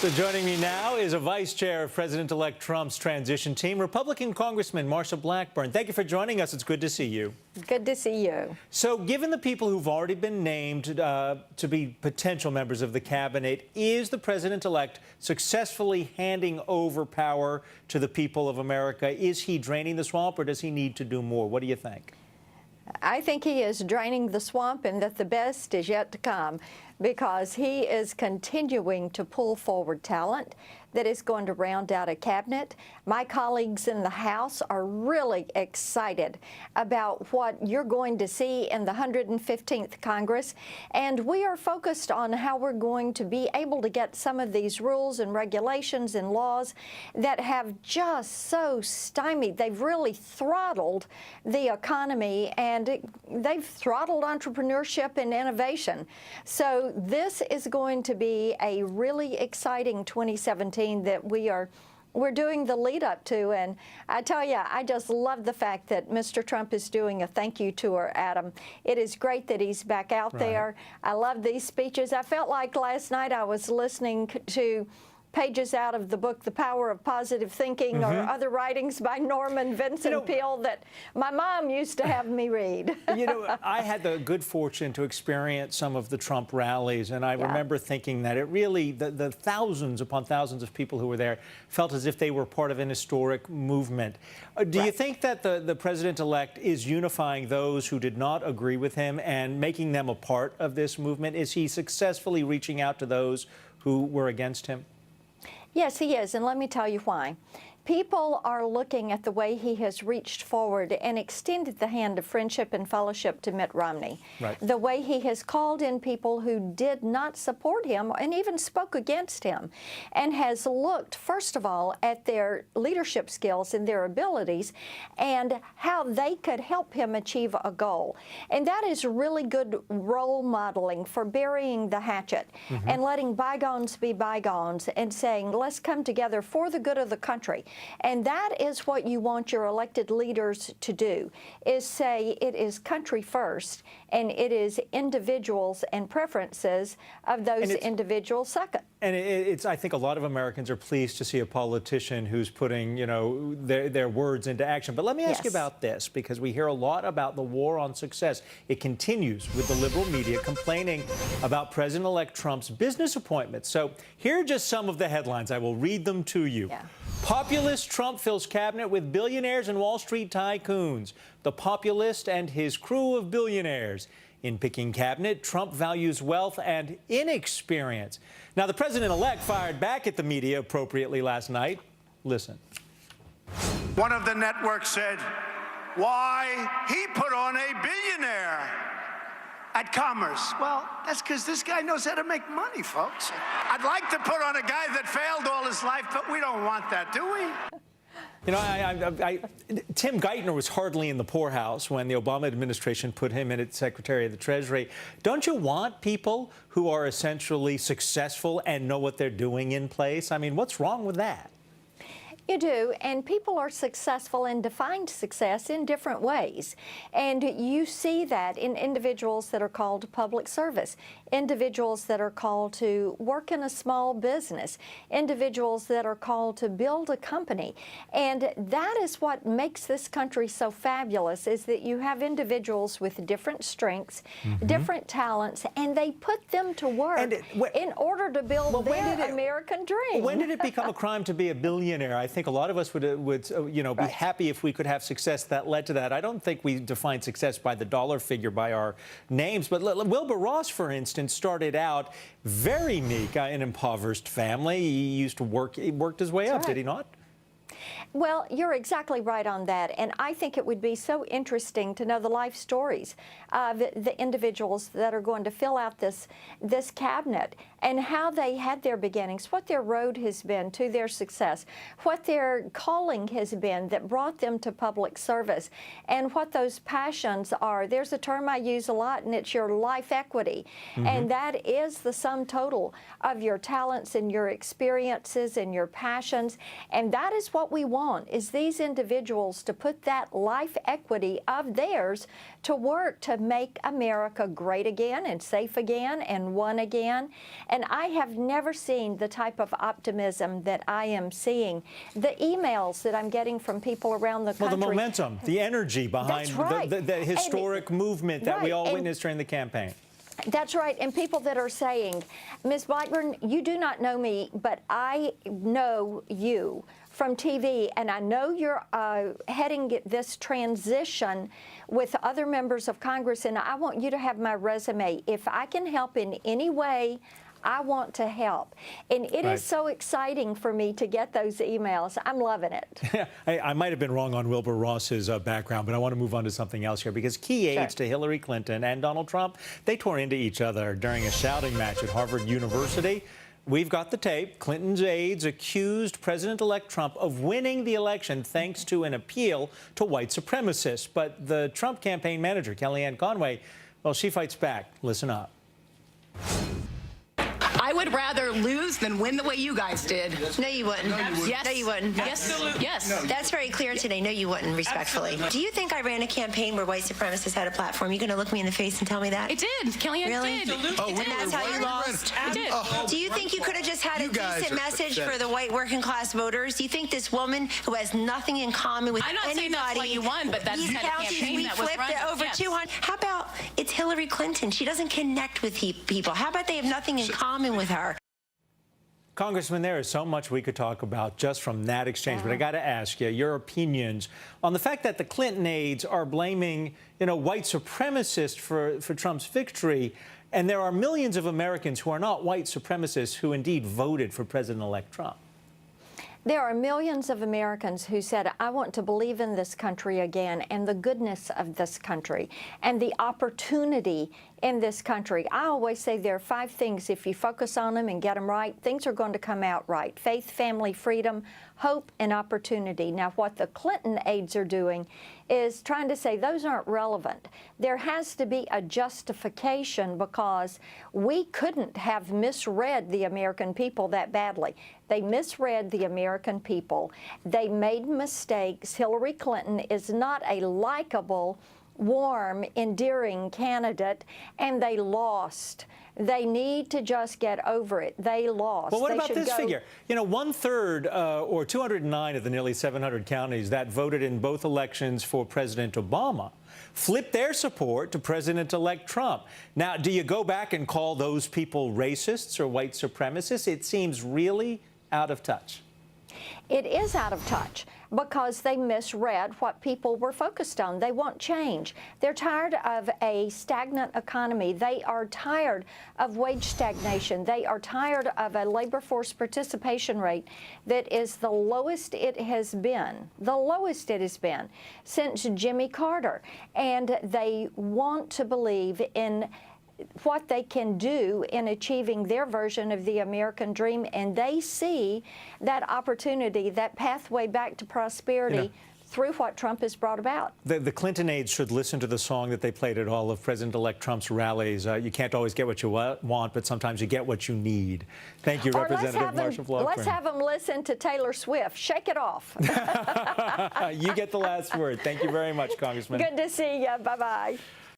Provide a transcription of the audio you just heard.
So joining me now is a vice chair of President-elect Trump's transition team, Republican Congressman Marsha Blackburn. Thank you for joining us. It's good to see you. Good to see you. So given the people who've already been named to be potential members of the cabinet, is the president-elect successfully handing over power to the people of America? Is he draining the swamp, or does he need to do more? What do you think? I think he is draining the swamp and that the best is yet to come, because he is continuing to pull forward talent that is going to round out a cabinet. My colleagues in the House are really excited about what you're going to see in the 115th Congress, and we are focused on how we're going to be able to get some of these rules and regulations and laws that have just so stymied. They've really throttled the economy, and they've throttled entrepreneurship and innovation. So this is going to be a really exciting 2017 that we're doing the lead up to. And I tell you, I just love the fact that Mr. Trump is doing a thank you tour, Adam. It is great that he's back out there. I love these speeches. I felt like last night I was listening to pages out of the book, The Power of Positive Thinking, or other writings by Norman Vincent Peale that my mom used to have me read. You know, I had the good fortune to experience some of the Trump rallies, and I remember thinking that it really, the thousands upon thousands of people who were there felt as if they were part of an historic movement. Do you think that the president-elect is unifying those who did not agree with him and making them a part of this movement? Is he successfully reaching out to those who were against him? Yes, he is, and let me tell you why. People are looking at the way he has reached forward and extended the hand of friendship and fellowship to Mitt Romney. The way he has called in people who did not support him and even spoke against him, and has looked, first of all, at their leadership skills and their abilities and how they could help him achieve a goal. And that is really good role modeling for burying the hatchet and letting bygones be bygones and saying, let's come together for the good of the country. And that is what you want your elected leaders to do, is say it is country first and it is individuals and preferences of those individuals second. And I think a lot of Americans are pleased to see a politician who's putting, you know, their words into action. But let me ask you about this, because we hear a lot about the war on success. It continues with the liberal media complaining about President-elect Trump's business appointments. So here are just some of the headlines. I will read them to you. Populist Trump fills cabinet with billionaires and Wall Street tycoons. The populist and his crew of billionaires. In picking cabinet, Trump values wealth and inexperience. Now, the president-elect fired back at the media appropriately last night. Listen. One of the networks said, why, he put on a billionaire at Commerce. Well, that's because this guy knows how to make money, folks. I'd like to put on a guy that failed all his life, but we don't want that, do we? You know, Tim Geithner was hardly in the poorhouse when the Obama administration put him in as Secretary of the Treasury. Don't you want people who are essentially successful and know what they're doing in place? I mean, what's wrong with that? You do, and people are successful and define success in different ways. And you see that in individuals that are called to public service, individuals that are called to work in a small business, individuals that are called to build a company. And that is what makes this country so fabulous, is that you have individuals with different strengths, different talents, and they put them to work in order to build their American dream. When did it become a crime to be a billionaire? I think a lot of us would be happy if we could have success that led to that. I don't think we define success by the dollar figure, by our names. But Wilbur Ross, for instance, started out very meek, an impoverished family. He used to work, he worked his way up, did he not? Well, you're exactly right on that, and I think it would be so interesting to know the life stories of the individuals that are going to fill out this cabinet, and how they had their beginnings, what their road has been to their success, what their calling has been that brought them to public service, and what those passions are. There's a term I use a lot, and it's your life equity, and that is the sum total of your talents and your experiences and your passions, and that is what we we want is these individuals to put that life equity of theirs to work to make America great again and safe again and one again. And I have never seen the type of optimism that I am seeing. The emails that I'm getting from people around the country. Well, the momentum, the energy behind the historic movement that we all witnessed during the campaign. That's right. And people that are saying, Ms. Blackburn, you do not know me, but I know you from TV, and I know you're heading this transition with other members of Congress, and I want you to have my resume. If I can help in any way, I want to help. And it is so exciting for me to get those emails. I'm loving it. I might have been wrong on Wilbur Ross's background, but I want to move on to something else here, because key aides to Hillary Clinton and Donald Trump, they tore into each other during a shouting match at Harvard University. We've got the tape. Clinton's aides accused President-elect Trump of winning the election thanks to an appeal to white supremacists. But the Trump campaign manager, Kellyanne Conway, well, she fights back. Listen up. I would rather lose than win the way you guys did. No, you wouldn't. Yes. No, you wouldn't. Yes. Yes. That's very clear today. No, you wouldn't, respectfully. Do you think I ran a campaign where white supremacists had a platform? You going to look me in the face and tell me that? It did. Kellyanne really? did. And that's how you lost? It did. Do you think you could have just had a decent message for the white working class voters? Do you think this woman who has nothing in common with I'm not saying that's why you won, but that's these the kind of counties campaign we that was flipped run. it over 200? How about it's Hillary Clinton? She doesn't connect with people. How about they have nothing in common with her? Congressman, there is so much we could talk about just from that exchange, but I got to ask you your opinions on the fact that the Clinton aides are blaming, white supremacists for Trump's victory, and there are millions of Americans who are not white supremacists who indeed voted for President-elect Trump. There are millions of Americans who said, I want to believe in this country again and the goodness of this country and the opportunity in this country. I always say there are 5 things. If you focus on them and get them right, things are going to come out right. Faith, family, freedom, hope, and opportunity. Now, what the Clinton aides are doing is trying to say those aren't relevant. There has to be a justification because we couldn't have misread the American people that badly. They misread the American people. They made mistakes. Hillary Clinton is not a likable, warm, endearing candidate, and they lost. They need to just get over it. They lost. Well, what about this figure? 1/3 or 209 of the nearly 700 counties that voted in both elections for President Obama flipped their support to President-elect Trump. Now, do you go back and call those people racists or white supremacists? It seems really out of touch. It is out of touch because they misread what people were focused on. They want change. They're tired of a stagnant economy. They are tired of wage stagnation. They are tired of a labor force participation rate that is the lowest it has been, since Jimmy Carter. And they want to believe in what they can do in achieving their version of the American dream, and they see that opportunity, that pathway back to prosperity through what Trump has brought about. The Clinton aides should listen to the song that they played at all of President-elect Trump's rallies. You can't always get what you want, but sometimes you get what you need. Thank you, Representative Marsha Blackburn. Let's have them listen to Taylor Swift. Shake it off. You get the last word. Thank you very much, Congressman. Good to see you. Bye-bye.